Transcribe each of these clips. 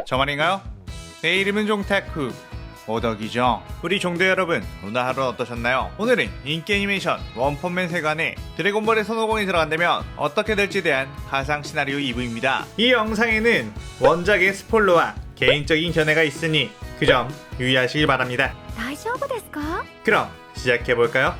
저 말인가요? 내 이름은 종타쿠 오덕이죠. 우리 종대 여러분, 오늘 하루는 어떠셨나요? 오늘은 인기 애니메이션 원펀맨 세관에 드래곤볼의 손오공이 들어간다면 어떻게 될지에 대한 가상 시나리오 2부입니다. 이 영상에는 원작의 스포일러와 개인적인 견해가 있으니 그 점 유의하시기 바랍니다. 大丈夫ですか? 그럼 시작해볼까요?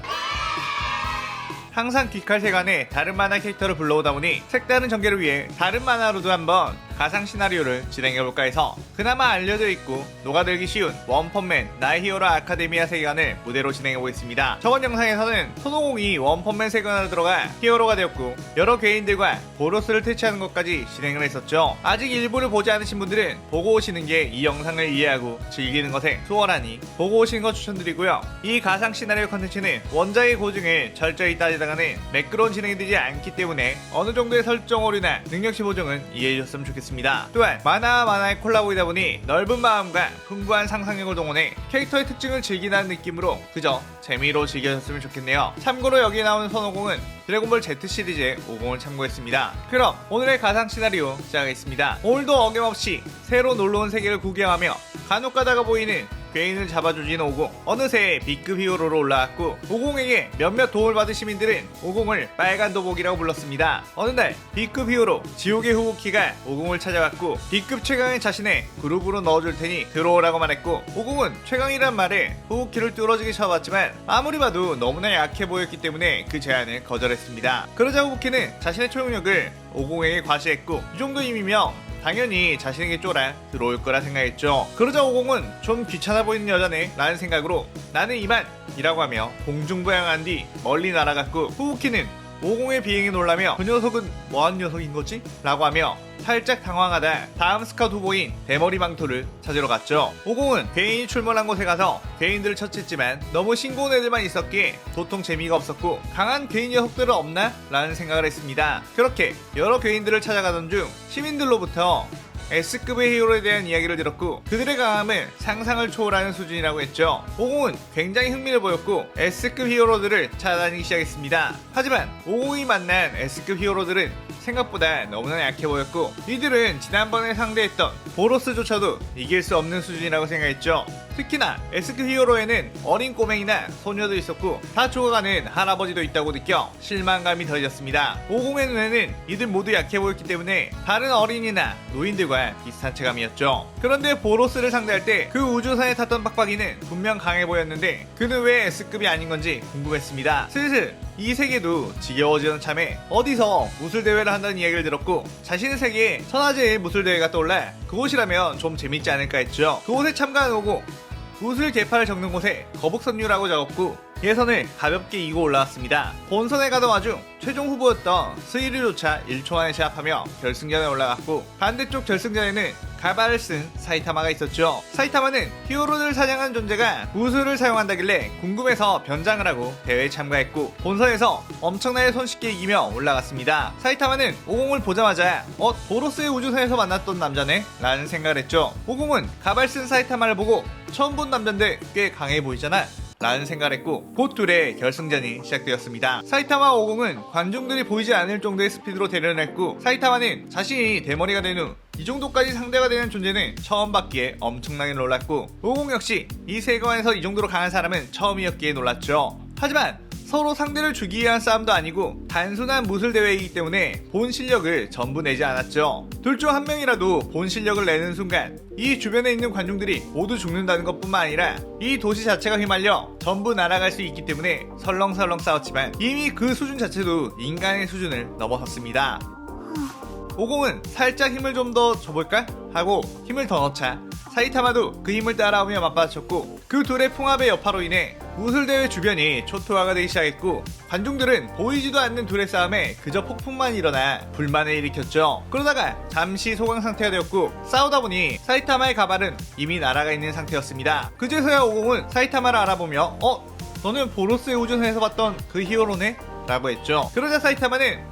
항상 귀칼 세관에 다른 만화 캐릭터를 불러오다 보니 색다른 전개를 위해 다른 만화로도 한번 가상 시나리오를 진행해볼까 해서 그나마 알려져 있고 녹아들기 쉬운 원펀맨 나의 히어로 아카데미아 세관을 무대로 진행해보겠습니다. 저번 영상에서는 손오공이 원펀맨 세관으로 들어가 히어로가 되었고 여러 개인들과 보로스를 퇴치하는 것까지 진행을 했었죠. 아직 일부를 보지 않으신 분들은 보고 오시는 게 이 영상을 이해하고 즐기는 것에 수월하니 보고 오시는 거 추천드리고요. 이 가상 시나리오 컨텐츠는 원작의 고증을 철저히 따지다가는 매끄러운 진행이 되지 않기 때문에 어느 정도의 설정 오류나 능력치 보정은 이해해 주셨으면 좋겠습니다. 또한 만화와 만화의 콜라보이다 보니 넓은 마음과 풍부한 상상력을 동원해 캐릭터의 특징을 즐기는 느낌으로 그저 재미로 즐겨줬으면 좋겠네요. 참고로 여기 나오는 손오공은 드래곤볼 Z 시리즈의 50을 참고했습니다. 그럼 오늘의 가상 시나리오 시작하겠습니다. 오늘도 어김없이 새로 놀러온 세계를 구경하며 간혹 가다가 보이는 괴인을 잡아주진 오공. 어느새 B급 히어로로 올라왔고 오공에게 몇몇 도움을 받은 시민들은 오공을 빨간 도복이라고 불렀습니다. 어느 날 B급 히어로 지옥의 후우키가 오공을 찾아왔고 B급 최강의 자신의 그룹으로 넣어줄 테니 들어오라고 말했고 오공은 최강이란 말에 후우키를 뚫어지게 쳐봤지만 아무리 봐도 너무나 약해 보였기 때문에 그 제안을 거절했습니다. 그러자 후우키는 자신의 초능력을 오공에게 과시했고 이 정도 힘이면 당연히 자신에게 쫄아 들어올 거라 생각했죠. 그러자 오공은 좀 귀찮아 보이는 여자네 라는 생각으로 나는 이만 이라고 하며 공중부양한 뒤 멀리 날아갔고 후우키는 오공의 비행에 놀라며 그 녀석은 뭐하는 녀석인 거지? 라고 하며 살짝 당황하다 다음 스카우트 후보인 대머리 망토를 찾으러 갔죠. 오공은 괴인이 출몰한 곳에 가서 괴인들을 처치했지만 너무 싱거운 애들만 있었기에 도통 재미가 없었고 강한 괴인 녀석들은 없나? 라는 생각을 했습니다. 그렇게 여러 괴인들을 찾아가던 중 시민들로부터 S급의 히어로에 대한 이야기를 들었고 그들의 강함은 상상을 초월하는 수준이라고 했죠. 오공은 굉장히 흥미를 보였고 S급 히어로들을 찾아다니기 시작했습니다. 하지만 오공이 만난 S급 히어로들은 생각보다 너무나 약해 보였고 이들은 지난번에 상대했던 보로스조차도 이길 수 없는 수준이라고 생각했죠. 특히나 S급 히어로에는 어린 꼬맹이나 소녀도 있었고 다 죽어가는 할아버지도 있다고 느껴 실망감이 더해졌습니다. 오공의 눈에는 이들 모두 약해 보였기 때문에 다른 어린이나 노인들과 비슷한 체감이었죠. 그런데 보로스를 상대할 때 그 우주선에 탔던 빡빡이는 분명 강해 보였는데 그는 왜 S급이 아닌 건지 궁금했습니다. 슬슬 이 세계도 지겨워지는 참에 어디서 무술대회를 한다는 이야기를 들었고 자신의 세계에 천하제일 무술대회가 떠올라 그곳이라면 좀 재밌지 않을까 했죠. 그곳에 참가한 오공 무술 계파를 적는 곳에 거북선유라고 적었고 예선을 가볍게 이고 올라왔습니다. 본선에 가던 와중 최종 후보였던 스이르조차 1초 안에 제압하며 결승전에 올라갔고 반대쪽 결승전에는 가발을 쓴 사이타마가 있었죠. 사이타마는 히어로를 사냥하는 존재가 무술을 사용한다길래 궁금해서 변장을 하고 대회에 참가했고 본선에서 엄청나게 손쉽게 이기며 올라갔습니다. 사이타마는 오공을 보자마자 보로스의 우주선에서 만났던 남자네? 라는 생각을 했죠. 오공은 가발 쓴 사이타마를 보고 처음 본 남잔데 꽤 강해 보이잖아? 라는 생각을 했고 곧 둘의 결승전이 시작되었습니다. 사이타마 오공은 관중들이 보이지 않을 정도의 스피드로 대련을 했고 사이타마는 자신이 대머리가 된 후 이 정도까지 상대가 되는 존재는 처음 봤기에 엄청나게 놀랐고 오공 역시 이 세계관에서 이 정도로 강한 사람은 처음이었기에 놀랐죠. 하지만 서로 상대를 죽이기 위한 싸움도 아니고 단순한 무술 대회이기 때문에 본 실력을 전부 내지 않았죠. 둘 중 한 명이라도 본 실력을 내는 순간 이 주변에 있는 관중들이 모두 죽는다는 것뿐만 아니라 이 도시 자체가 휘말려 전부 날아갈 수 있기 때문에 설렁설렁 싸웠지만 이미 그 수준 자체도 인간의 수준을 넘어섰습니다. 오공은 살짝 힘을 좀 더 줘볼까? 하고 힘을 더 넣자 사이타마도 그 힘을 따라오며 맞받아쳤고 그 둘의 풍합의 여파로 인해 무술대회 주변이 초토화가 되기 시작했고 관중들은 보이지도 않는 둘의 싸움에 그저 폭풍만 일어나 불만을 일으켰죠. 그러다가 잠시 소강 상태가 되었고 싸우다 보니 사이타마의 가발은 이미 날아가 있는 상태였습니다. 그제서야 오공은 사이타마를 알아보며 너는 보로스의 우주선에서 봤던 그 히어로네? 라고 했죠. 그러자 사이타마는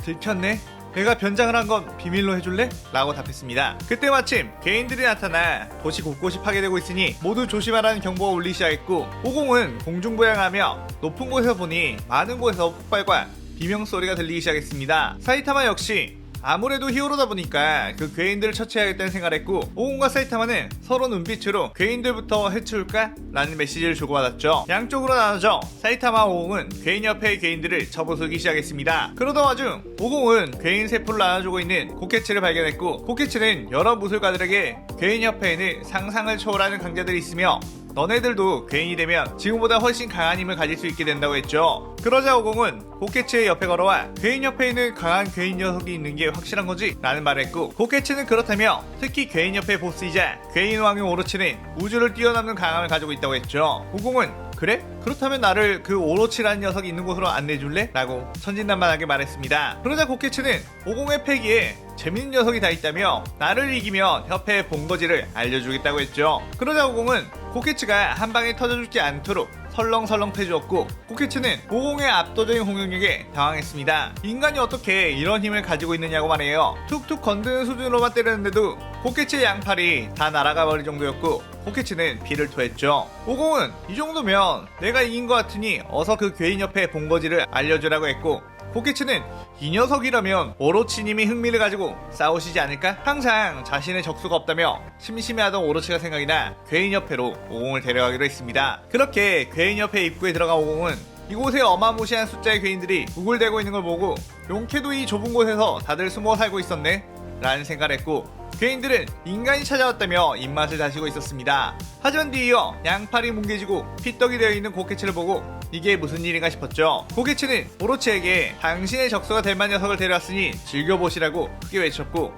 들켰네? 내가 변장을 한 건 비밀로 해줄래? 라고 답했습니다. 그때 마침 개인들이 나타나 도시 곳곳이 파괴되고 있으니 모두 조심하라는 경보가 울리기 시작했고 오공은 공중부양하며 높은 곳에서 보니 많은 곳에서 폭발과 비명소리가 들리기 시작했습니다. 사이타마 역시 아무래도 히어로다 보니까 그 괴인들을 처치해야겠다는 생각을 했고, 오공과 사이타마는 서로 눈빛으로 괴인들부터 해치울까? 라는 메시지를 주고받았죠. 양쪽으로 나눠져 사이타마와 오공은 괴인 옆의 괴인들을 쳐부수기 시작했습니다. 그러던 와중 오공은 괴인 세포를 나눠주고 있는 고케츠를 발견했고, 고케츠는 여러 무술가들에게 괴인 협회에는 상상을 초월하는 강자들이 있으며 너네들도 괴인이 되면 지금보다 훨씬 강한 힘을 가질 수 있게 된다고 했죠. 그러자 오공은 고케츠의 옆에 걸어와 괴인 협회에는 강한 괴인 녀석이 있는 게 확실한 거지? 라는 말을 했고, 고케츠는 그렇다며 특히 괴인 협회의 보스이자 괴인 왕의 오로치는 우주를 뛰어넘는 강함을 가지고 있다고 했죠. 오공은 그래? 그렇다면 나를 그 오로치라는 녀석이 있는 곳으로 안내해줄래? 라고 천진난만하게 말했습니다. 그러자 고케츠는 오공의 패기에 재밌는 녀석이 다 있다며 나를 이기면 협회의 본거지를 알려주겠다고 했죠. 그러자 오공은 고케츠가 한 방에 터져죽지 않도록 설렁설렁 패주었고, 고케츠는 오공의 압도적인 공격력에 당황했습니다. 인간이 어떻게 이런 힘을 가지고 있느냐고 말해요. 툭툭 건드는 수준으로만 때렸는데도 고케츠의 양팔이 다 날아가 버릴 정도였고, 고케츠는 피를 토했죠. 오공은 이 정도면 내가 이긴 것 같으니 어서 그 괴인협회의 본거지를 알려주라고 했고, 고케츠는 이 녀석이라면 오로치님이 흥미를 가지고 싸우시지 않을까? 항상 자신의 적수가 없다며 심심해하던 오로치가 생각이 나 괴인협회로 오공을 데려가기로 했습니다. 그렇게 괴인협회 입구에 들어간 오공은 이곳에 어마무시한 숫자의 괴인들이 우글대고 있는 걸 보고 용케도 이 좁은 곳에서 다들 숨어 살고 있었네? 라는 생각을 했고, 괴인들은 인간이 찾아왔다며 입맛을 다시고 있었습니다. 하지만 뒤이어 양팔이 뭉개지고 피떡이 되어 있는 고케츠를 보고 이게 무슨 일인가 싶었죠. 고케츠는 오로치에게 당신의 적수가 될 만한 녀석을 데려왔으니 즐겨보시라고 크게 외쳤고,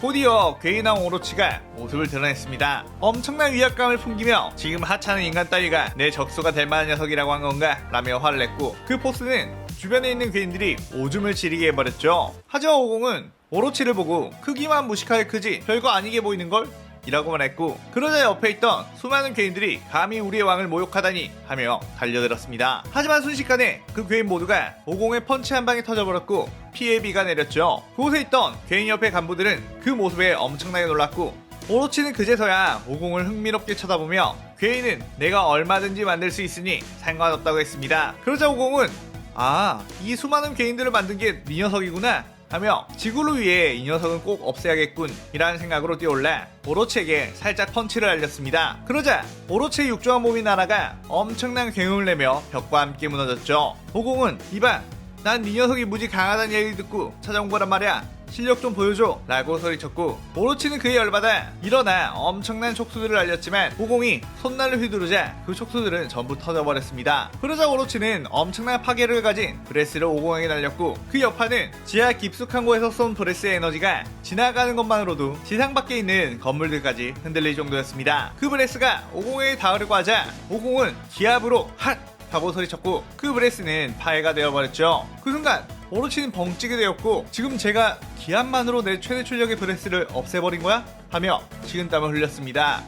곧이어 괴인왕 오로치가 모습을 드러냈습니다. 엄청난 위압감을 풍기며 지금 하찮은 인간 따위가 내 적수가 될 만한 녀석이라고 한 건가? 라며 화를 냈고, 그 보스는 주변에 있는 괴인들이 오줌을 지리게 해버렸죠. 하지만 오공은 오로치를 보고 크기만 무식하게 크지 별거 아니게 보이는걸? 이라고 말했고, 그러자 옆에 있던 수많은 괴인들이 감히 우리의 왕을 모욕하다니 하며 달려들었습니다. 하지만 순식간에 그 괴인 모두가 오공의 펀치 한 방에 터져버렸고 피해 비가 내렸죠. 그곳에 있던 괴인협회 간부들은 그 모습에 엄청나게 놀랐고, 오로치는 그제서야 오공을 흥미롭게 쳐다보며 괴인은 내가 얼마든지 만들 수 있으니 상관없다고 했습니다. 그러자 오공은 이 수많은 괴인들을 만든 게 네 녀석이구나 하며 지구를 위해 이 녀석은 꼭 없애야겠군 이라는 생각으로 뛰어올라 오로치에게 살짝 펀치를 날렸습니다. 그러자 오로치의 육중한 몸이 날아가 엄청난 굉음을 내며 벽과 함께 무너졌죠. 오공은 이봐, 난 네 녀석이 무지 강하다는 얘기를 듣고 찾아온 거란 말이야. 실력 좀 보여줘 라고 소리쳤고, 오로치는 그에 열받아 일어나 엄청난 촉수들을 날렸지만 오공이 손날을 휘두르자 그 촉수들은 전부 터져버렸습니다. 그러자 오로치는 엄청난 파괴력을 가진 브레스를 오공에게 날렸고, 그 여파는 지하 깊숙한 곳에서 쏜 브레스의 에너지가 지나가는 것만으로도 지상 밖에 있는 건물들까지 흔들릴 정도였습니다. 그 브레스가 오공에게 닿으려고 하자 오공은 기압으로 핫! 하고 소리쳤고, 그 브레스는 파해가 되어버렸죠. 그 순간 오로치는 벙찌게 되었고, 지금 제가 기압만으로 내 최대 출력의 브레스를 없애버린 거야? 하며 식은땀을 흘렸습니다.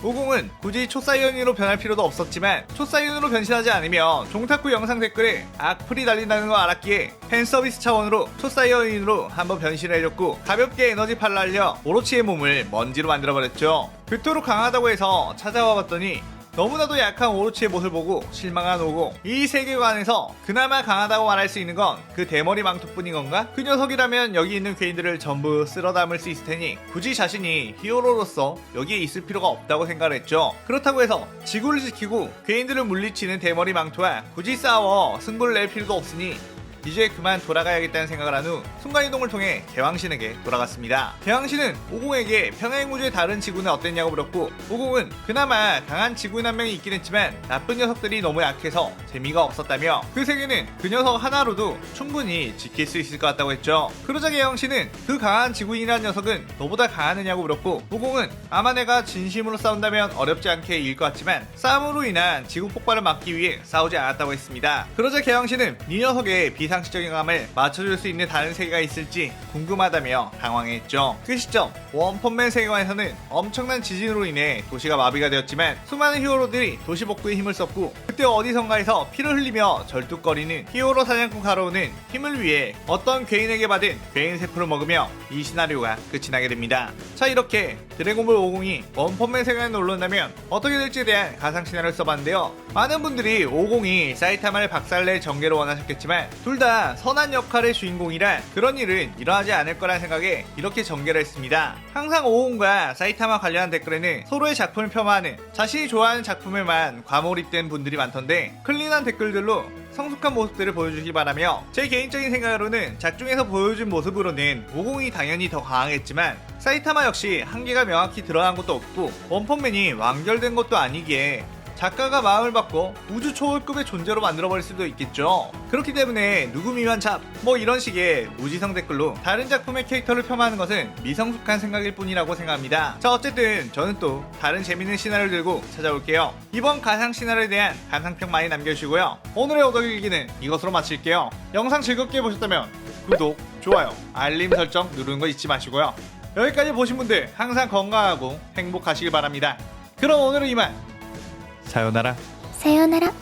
오공은 굳이 초사이언으로 변할 필요도 없었지만 초사이언으로 변신하지 않으면 종타쿠 영상 댓글에 악플이 달린다는 걸 알았기에 팬서비스 차원으로 초사이언으로 한번 변신을 해줬고, 가볍게 에너지팔을 날려 오로치의 몸을 먼지로 만들어버렸죠. 그토록 강하다고 해서 찾아와 봤더니 너무나도 약한 오로치의 모습을 보고 실망한 오공. 이 세계관에서 그나마 강하다고 말할 수 있는 건 그 대머리 망토뿐인 건가? 그 녀석이라면 여기 있는 괴인들을 전부 쓸어 담을 수 있을 테니 굳이 자신이 히어로로서 여기에 있을 필요가 없다고 생각을 했죠. 그렇다고 해서 지구를 지키고 괴인들을 물리치는 대머리 망토와 굳이 싸워 승부를 낼 필요도 없으니 이제 그만 돌아가야겠다는 생각을 한 후 순간이동을 통해 개왕신에게 돌아갔습니다. 개왕신은 오공에게 평행 우주의 다른 지구는 어땠냐고 물었고, 오공은 그나마 강한 지구인 한 명이 있긴 했지만 나쁜 녀석들이 너무 약해서 재미가 없었다며 그 세계는 그 녀석 하나로도 충분히 지킬 수 있을 것 같다고 했죠. 그러자 개왕신은 그 강한 지구인이라는 녀석은 너보다 강하느냐고 물었고, 오공은 아마 내가 진심으로 싸운다면 어렵지 않게 이길 것 같지만 싸움으로 인한 지구 폭발을 막기 위해 싸우지 않았다고 했습니다. 그러자 개왕신은 이 녀석의 비상식적인 감을 맞춰줄 수 있는 다른 세계가 있을지 궁금하다며 당황했죠. 그 시점 원펀맨 세계관에서는 엄청난 지진으로 인해 도시가 마비가 되었지만 수많은 히어로들이 도시 복구에 힘을 썼고, 그때 어디선가에서 피를 흘리며 절뚝거리는 히어로 사냥꾼 가로우는 힘을 위해 어떤 괴인에게 받은 괴인 세포를 먹으며 이 시나리오가 끝이 나게 됩니다. 자, 이렇게 드래곤볼 50이 원펀맨 세계관에 놀러 온다면 어떻게 될지에 대한 가상 시나리오를 써봤는데요. 많은 분들이 50이 사이타마를 박살낼 전개로 원하셨겠지만 둘 다 선한 역할의 주인공이라 그런 일은 일어나지 않을 거란 생각에 이렇게 전개를 했습니다. 항상 50과 사이타마 관련한 댓글에는 서로의 작품을 폄하하는 자신이 좋아하는 작품에만 과몰입된 분들이 많던데 클린한 댓글들로 성숙한 모습들을 보여주길 바라며 제 개인적인 생각으로는 작중에서 보여준 모습으로는 50이 당연히 더 강하겠지만 사이타마 역시 한계가 명확히 드러난 것도 없고 원펀맨이 완결된 것도 아니기에 작가가 마음을 바꿔 우주 초월급의 존재로 만들어버릴 수도 있겠죠. 그렇기 때문에 누구 미만 잡 뭐 이런 식의 무지성 댓글로 다른 작품의 캐릭터를 폄하하는 것은 미성숙한 생각일 뿐이라고 생각합니다. 자, 어쨌든 저는 또 다른 재밌는 시나리오를 들고 찾아올게요. 이번 가상 시나리오에 대한 감상평 많이 남겨주시고요. 오늘의 오덕일기는 이것으로 마칠게요. 영상 즐겁게 보셨다면 구독, 좋아요, 알림 설정 누르는 거 잊지 마시고요. 여기까지 보신 분들 항상 건강하고 행복하시길 바랍니다. 그럼 오늘은 이만. 사요나라. 사요나라.